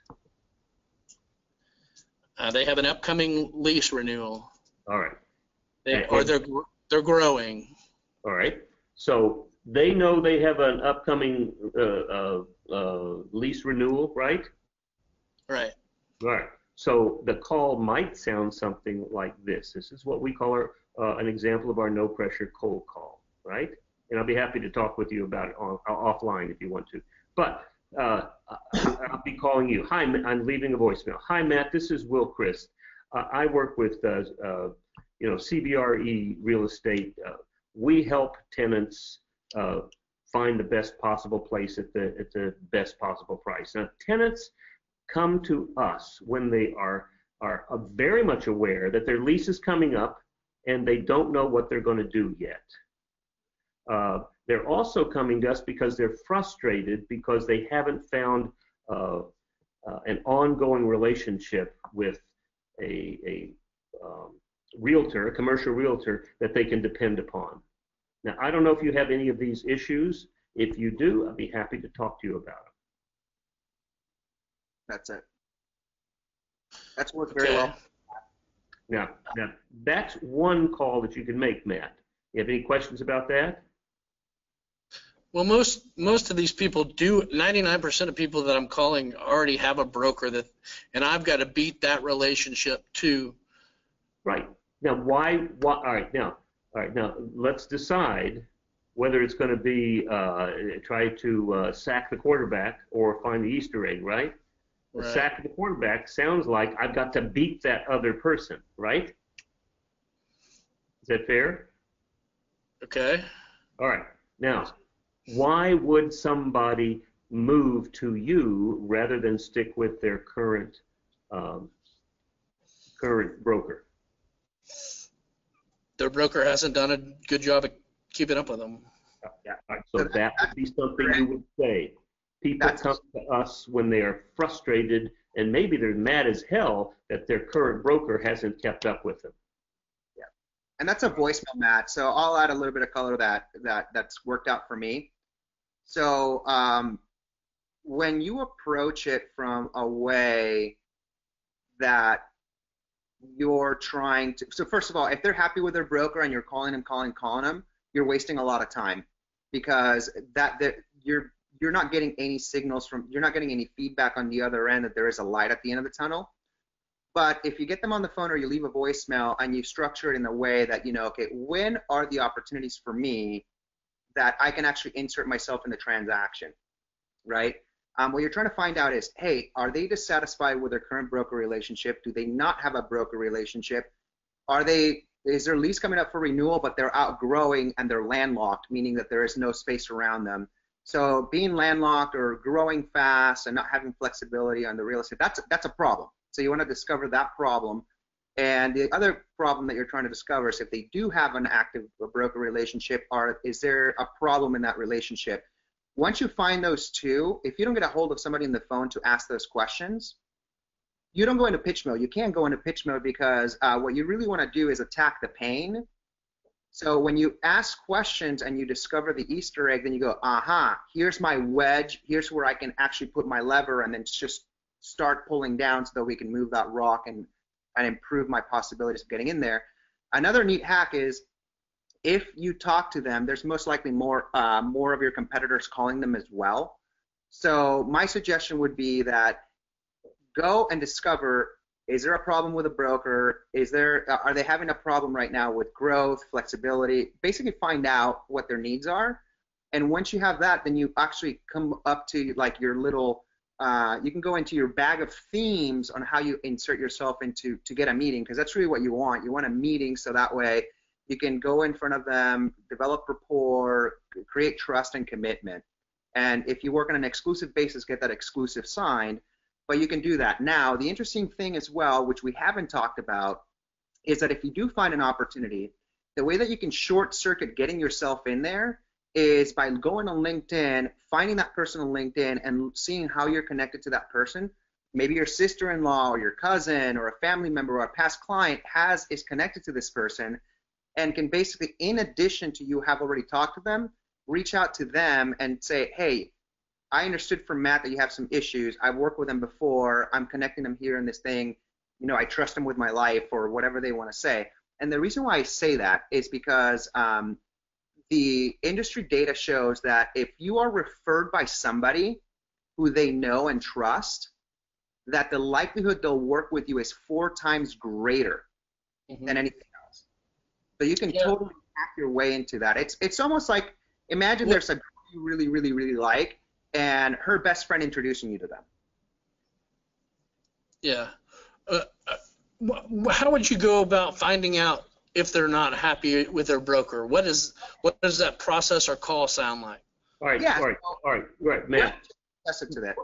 They have an upcoming lease renewal. All right. They're growing. All right. So they know they have an upcoming lease renewal, right? Right. All right. So the call might sound something like this. This is what we call an example of our no-pressure cold call, right? And I'll be happy to talk with you about it offline if you want to. But I'll be calling you. Hi, I'm leaving a voicemail. Hi, Matt. This is Will Crist. I work with CBRE Real Estate. We help tenants find the best possible place at the best possible price. Now, tenants come to us when they are very much aware that their lease is coming up and they don't know what they're going to do yet. They're also coming to us because they're frustrated because they haven't found an ongoing relationship with a realtor, a commercial realtor that they can depend upon. Now, I don't know if you have any of these issues. If you do, I'd be happy to talk to you about them. that's it. That's worked very well. Now, that's one call that you can make, Matt. You have any questions about that? Well, most of these people do. 99% of people that I'm calling already have a broker and I've got to beat that relationship too. Right. Now, why? All right. Now, let's decide whether it's going to be try to sack the quarterback or find the Easter egg. Right. The sack of the quarterback sounds like I've got to beat that other person. Right. Is that fair? Okay. All right. Now, why would somebody move to you rather than stick with their current current broker? Their broker hasn't done a good job of keeping up with them. Yeah. So that would be something you would say. People come to us when they are frustrated and maybe they're mad as hell that their current broker hasn't kept up with them. Yeah. And that's a voicemail, Matt. So I'll add a little bit of color to that's worked out for me. So when you approach it from a way that you're trying to, so first of all, if they're happy with their broker and you're calling them, you're wasting a lot of time, because you're not getting any signals you're not getting any feedback on the other end that there is a light at the end of the tunnel. But if you get them on the phone or you leave a voicemail and you structure it in a way that, okay, when are the opportunities for me that I can actually insert myself in the transaction, right? What you're trying to find out is, hey, are they dissatisfied with their current broker relationship? Do they not have a broker relationship? Is their lease coming up for renewal, but they're outgrowing and they're landlocked, meaning that there is no space around them? So being landlocked or growing fast and not having flexibility on the real estate, that's a problem. So you want to discover that problem. And the other problem that you're trying to discover is if they do have an active broker relationship, is there a problem in that relationship? Once you find those two, if you don't get a hold of somebody on the phone to ask those questions, you don't go into pitch mode. You can't go into pitch mode because what you really want to do is attack the pain. So when you ask questions and you discover the Easter egg, then you go, aha, here's my wedge. Here's where I can actually put my lever and then just start pulling down so that we can move that rock and improve my possibilities of getting in there. Another neat hack is if you talk to them, there's most likely more of your competitors calling them as well. So my suggestion would be that go and discover, is there a problem with a broker? Are they having a problem right now with growth, flexibility? Basically find out what their needs are. And once you have that, then you actually come up to like your little, you can go into your bag of themes on how you insert yourself to get a meeting, because that's really what you want. You want a meeting so that way you can go in front of them, develop rapport, create trust and commitment. And if you work on an exclusive basis, get that exclusive signed. But you can do that. Now, the interesting thing as well, which we haven't talked about, is that if you do find an opportunity, the way that you can short circuit getting yourself in there is by going on LinkedIn, finding that person on LinkedIn and seeing how you're connected to that person. Maybe your sister-in-law or your cousin or a family member or a past client is connected to this person and can basically, in addition to you have already talked to them, reach out to them and say, hey, I understood from Matt that you have some issues. I've worked with him before. I'm connecting them here in this thing. I trust him with my life, or whatever they want to say. And the reason why I say that is because the industry data shows that if you are referred by somebody who they know and trust, that the likelihood they'll work with you is 4 times greater than anything else. So you can totally hack your way into that. It's almost like, imagine there's a girl you really, really, really like, and her best friend introducing you to them. Yeah. How would you go about finding out if they're not happy with their broker? What does that process or call sound like? All right, Matt. Listen to that.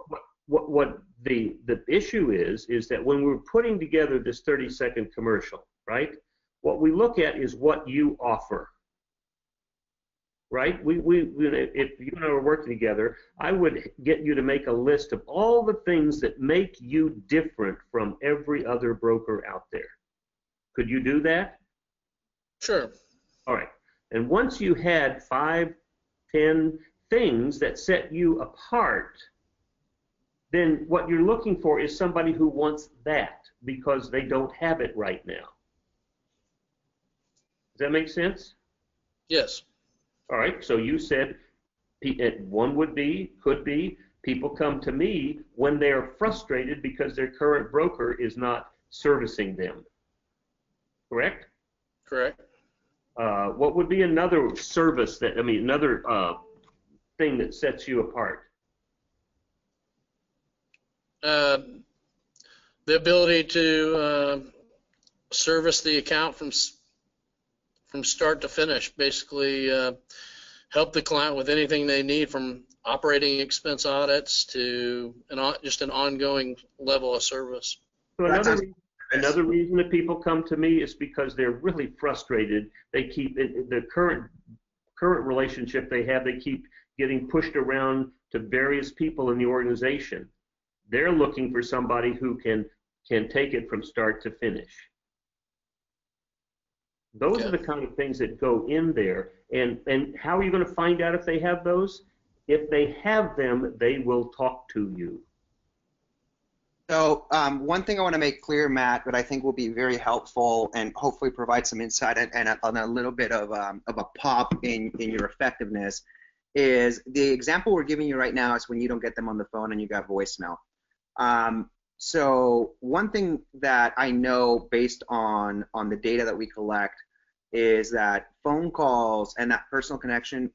What the issue is that when we're putting together this 30-second commercial, right? What we look at is what you offer. Right? If you and I were working together, I would get you to make a list of all the things that make you different from every other broker out there. Could you do that? Sure. All right. And once you had 5, 10 things that set you apart, then what you're looking for is somebody who wants that because they don't have it right now. Does that make sense? Yes. All right, so you said one could be, people come to me when they are frustrated because their current broker is not servicing them. Correct? Correct. What would be another service another thing that sets you apart? The ability to service the account from start to finish, basically help the client with anything they need, from operating expense audits to just an ongoing level of service. So Another reason that people come to me is because they're really frustrated. They keep the current relationship they have. They keep getting pushed around to various people in the organization. They're looking for somebody who can take it from start to finish. Those are the kind of things that go in there. And how are you going to find out if they have those? If they have them, they will talk to you. So one thing I want to make clear, Matt, that I think will be very helpful and hopefully provide some insight and a little bit of a pop in your effectiveness is the example we're giving you right now is when you don't get them on the phone and you got voicemail. So one thing that I know based on the data that we collect is that phone calls and that personal connection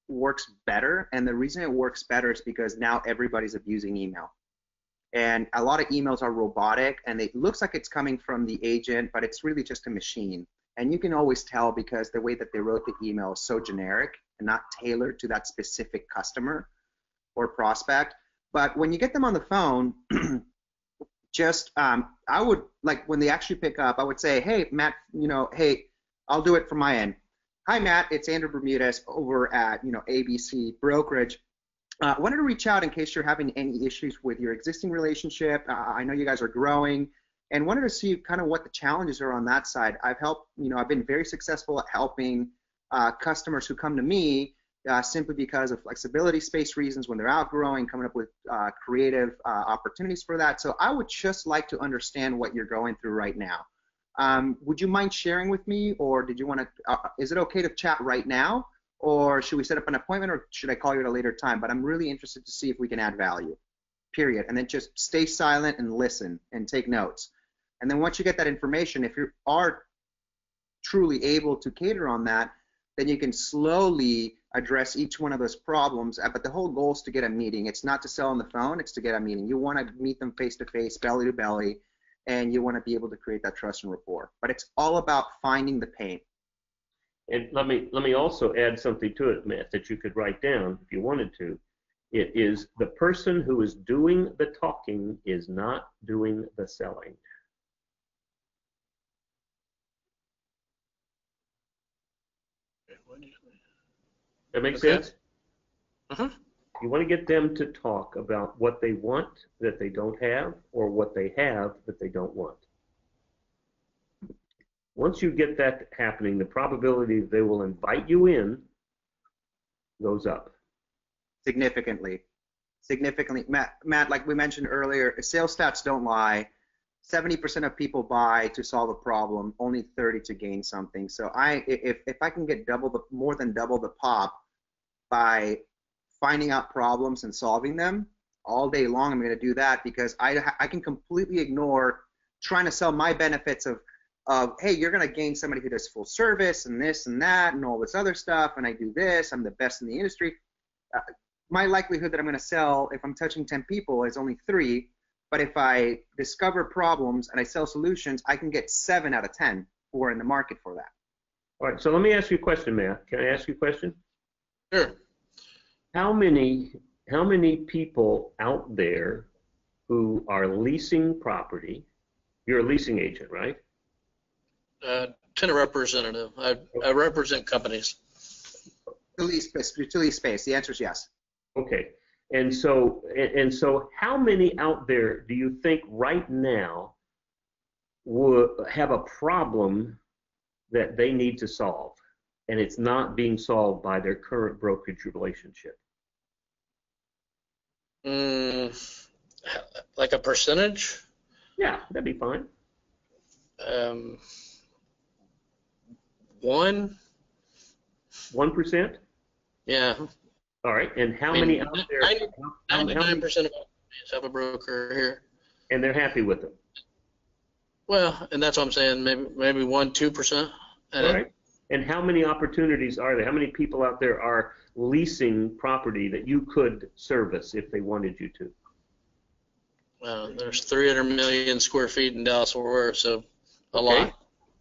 works better. And the reason it works better is because now everybody's abusing email. And a lot of emails are robotic, and it looks like it's coming from the agent, but it's really just a machine. And you can always tell because the way that they wrote the email is so generic and not tailored to that specific customer or prospect. But when you get them on the phone, just I would, like, when they actually pick up, I would say, hey, Matt, hey, I'll do it from my end. Hi, Matt, it's Andrew Bermudez over at, ABC Brokerage. Wanted to reach out in case you're having any issues with your existing relationship. I know you guys are growing, and wanted to see kind of what the challenges are on that side. I've been very successful at helping customers who come to me simply because of flexibility, space reasons, when they're outgrowing, coming up with creative opportunities for that. So I would just like to understand what you're going through right now. Would you mind sharing with me, or did you want to? Is it okay to chat right now? Or should we set up an appointment, or should I call you at a later time? But I'm really interested to see if we can add value, period. And then just stay silent and listen and take notes. And then once you get that information, if you are truly able to cater on that, then you can slowly address each one of those problems. But the whole goal is to get a meeting. It's not to sell on the phone, it's to get a meeting. You want to meet them face to face, belly to belly, and you want to be able to create that trust and rapport. But it's all about finding the pain. And let me also add something to it, Matt, that you could write down if you wanted to. It is the person who is doing the talking is not doing the selling. That makes sense? Uh-huh. You want to get them to talk about what they want that they don't have, or what they have that they don't want. Once you get that happening, the probability that they will invite you in goes up. Significantly. Matt, like we mentioned earlier, sales stats don't lie. 70% of people buy to solve a problem, only 30 to gain something. So if I can get more than double the pop by finding out problems and solving them all day long, I'm going to do that, because I can completely ignore trying to sell my benefits of hey, you're going to gain somebody who does full service and this and that and all this other stuff, and I do this, I'm the best in the industry. My likelihood that I'm going to sell if I'm touching 10 people is only 3, but if I discover problems and I sell solutions, I can get 7 out of 10 who are in the market for that. All right, so let me ask you a question, Matt. Can I ask you a question? Sure. How many people out there who are leasing property? You're a leasing agent, right? Tenant representative. I represent companies. To lease space. The answer is yes. Okay. And so how many out there do you think right now would have a problem that they need to solve, and it's not being solved by their current brokerage relationship? Like a percentage? Yeah, that'd be fine. 1%? Yeah. All right. And how many out there? 99% of companies have a broker here. And they're happy with them. Well, and that's what I'm saying. Maybe 1-2%. All right. And how many opportunities are there? How many people out there are leasing property that you could service if they wanted you to? There's 300 million square feet in Dallas-Fort Worth, so a lot.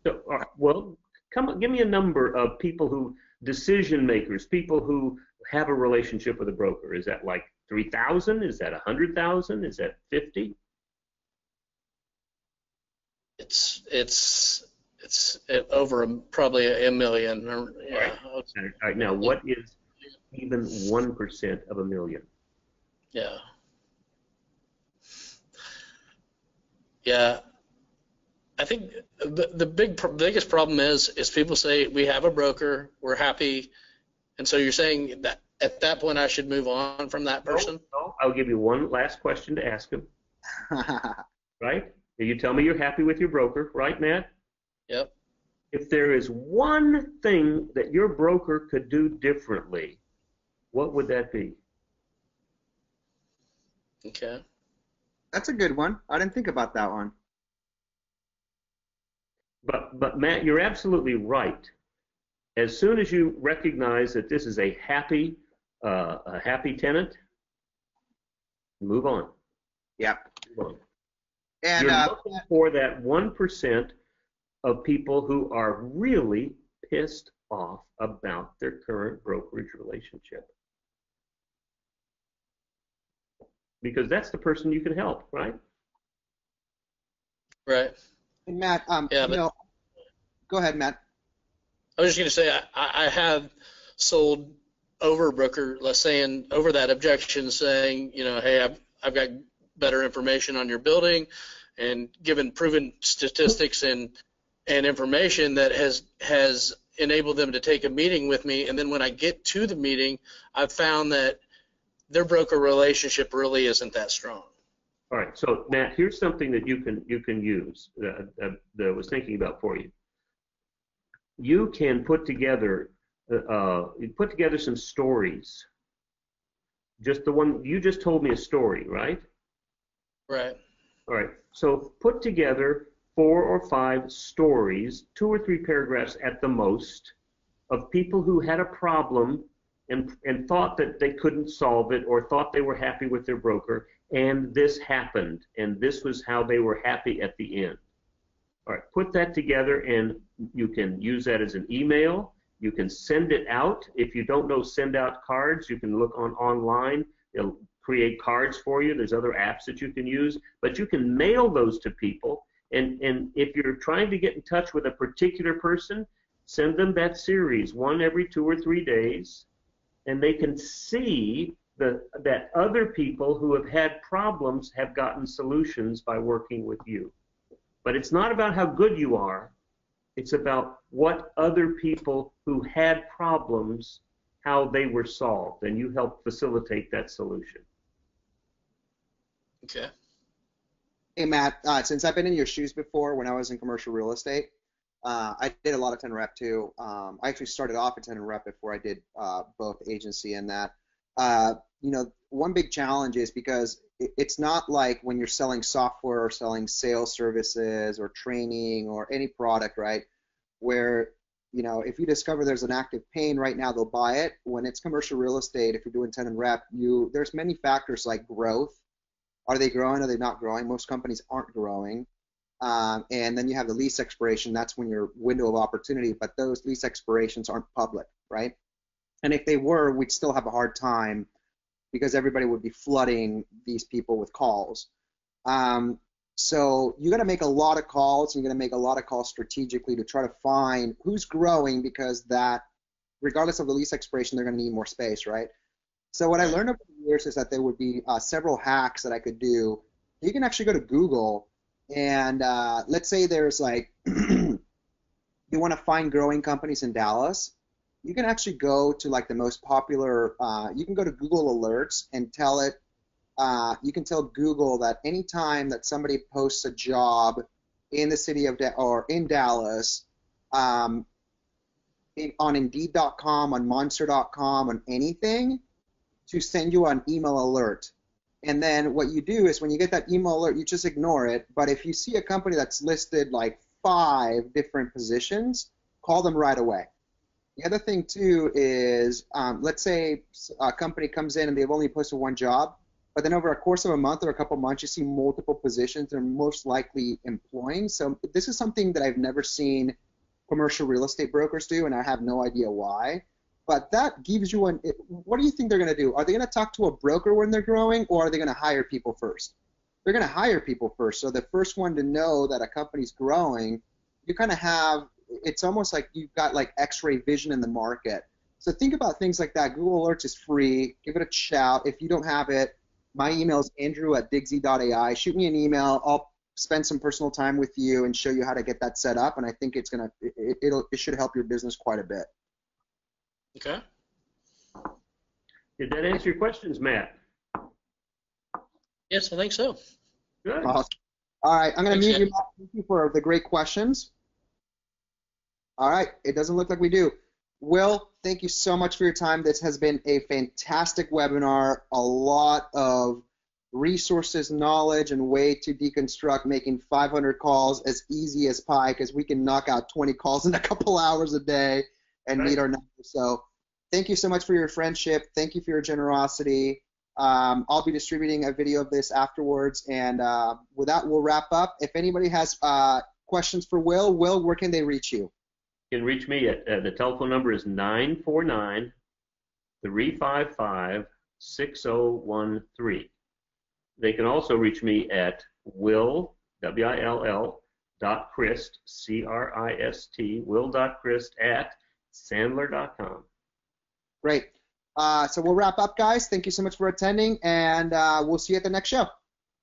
So, all right. Well, come on, give me a number of people who, decision makers, people who have a relationship with a broker. Is that like 3,000? Is that 100,000? Is that 50? It's over probably a million. Or, yeah. All right. Now, what is even 1% of a million? Yeah. Yeah. I think the biggest problem is people say we have a broker, we're happy, and so you're saying that at that point I should move on from that person? No, I'll give you one last question to ask him. Right? You tell me you're happy with your broker, right, Matt? Yep. If there is one thing that your broker could do differently, what would that be? Okay. That's a good one. I didn't think about that one. But Matt, you're absolutely right. As soon as you recognize that this is a happy tenant, move on. Yep. Move on. And you're looking for that 1% of people who are really pissed off about their current brokerage relationship. Because that's the person you can help, right? Right. And Matt, yeah, go ahead, Matt. I was just going to say I have sold over a broker, let's say, over that objection, saying, hey, I've got better information on your building, and given proven statistics and information that has enabled them to take a meeting with me. And then when I get to the meeting, I've found that their broker relationship really isn't that strong. All right, so Matt, here's something that you can use that I was thinking about for you. You can put together some stories. Just the one you just told me a story, right? Right. All right. So put together 4 or 5 stories, 2 or 3 paragraphs at the most, of people who had a problem and thought that they couldn't solve it, or thought they were happy with their broker, and this happened, and this was how they were happy at the end. All right, put that together, and you can use that as an email. You can send it out. If you don't know send out cards, you can look online. They'll create cards for you. There's other apps that you can use, but you can mail those to people. And if you're trying to get in touch with a particular person, send them that series, one every 2 or 3 days, and they can see that other people who have had problems have gotten solutions by working with you. But it's not about how good you are. It's about what other people who had problems, how they were solved, and you help facilitate that solution. Okay. Hey, Matt, since I've been in your shoes before when I was in commercial real estate, I did a lot of tenant rep too. I actually started off at tenant rep before I did both agency and that. One big challenge is because it's not like when you're selling software or selling sales services or training or any product, right, where, if you discover there's an active pain right now, they'll buy it. When it's commercial real estate, if you're doing tenant rep, there's many factors like growth. Are they growing? Are they not growing? Most companies aren't growing. And then you have the lease expiration. That's when your window of opportunity, but those lease expirations aren't public, right? And if they were, we'd still have a hard time because everybody would be flooding these people with calls. So you got to make a lot of calls. You're going to make a lot of calls strategically to try to find who's growing, because that, regardless of the lease expiration, they're going to need more space, right? So what I learned over the years is that there would be several hacks that I could do. You can actually go to Google and let's say there's like, you want to find growing companies in Dallas. You can actually go to like the most popular, you can go to Google Alerts and tell it, you can tell Google that anytime that somebody posts a job in the city of or in Dallas, on Indeed.com, on Monster.com, on anything, to send you an email alert. And then what you do is when you get that email alert, you just ignore it. But if you see a company that's listed like 5 different positions, call them right away. The other thing too is, let's say a company comes in and they've only posted 1 job, but then over a course of a month or a couple months, you see multiple positions they're most likely employing. So this is something that I've never seen commercial real estate brokers do, and I have no idea why. But that gives you what do you think they're going to do? Are they going to talk to a broker when they're growing, or are they going to hire people first? they're going to hire people first. So the first one to know that a company's growing, you kind of have, it's almost like you've got like X-ray vision in the market. So think about things like that. Google Alerts is free. Give it a shout. If you don't have it, my email is andrew@digsy.ai. Shoot me an email. I'll spend some personal time with you and show you how to get that set up. And I think it's gonna, it should help your business quite a bit. Okay. Did that answer your questions, Matt? Yes, I think so. Good. Awesome. All right, I'm going to Thanks, mute you, Matt. Thank you for the great questions. All right, it doesn't look like we do. Will, thank you so much for your time. This has been a fantastic webinar, a lot of resources, knowledge, and way to deconstruct making 500 calls as easy as pie, because we can knock out 20 calls in a couple hours a day and meet our numbers. So thank you so much for your friendship. Thank you for your generosity. I'll be distributing a video of this afterwards, and with that, we'll wrap up. If anybody has questions for Will, where can they reach you? You can reach me at the telephone number is 949-355-6013. They can also reach me at Will, W-I-L-L, .Crist, C-R-I-S-T, will.crist @sandler.com. Great. So we'll wrap up, guys. Thank you so much for attending, and we'll see you at the next show.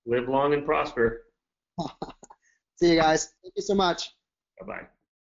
Live long and prosper. See you guys. Thank you so much. Bye-bye.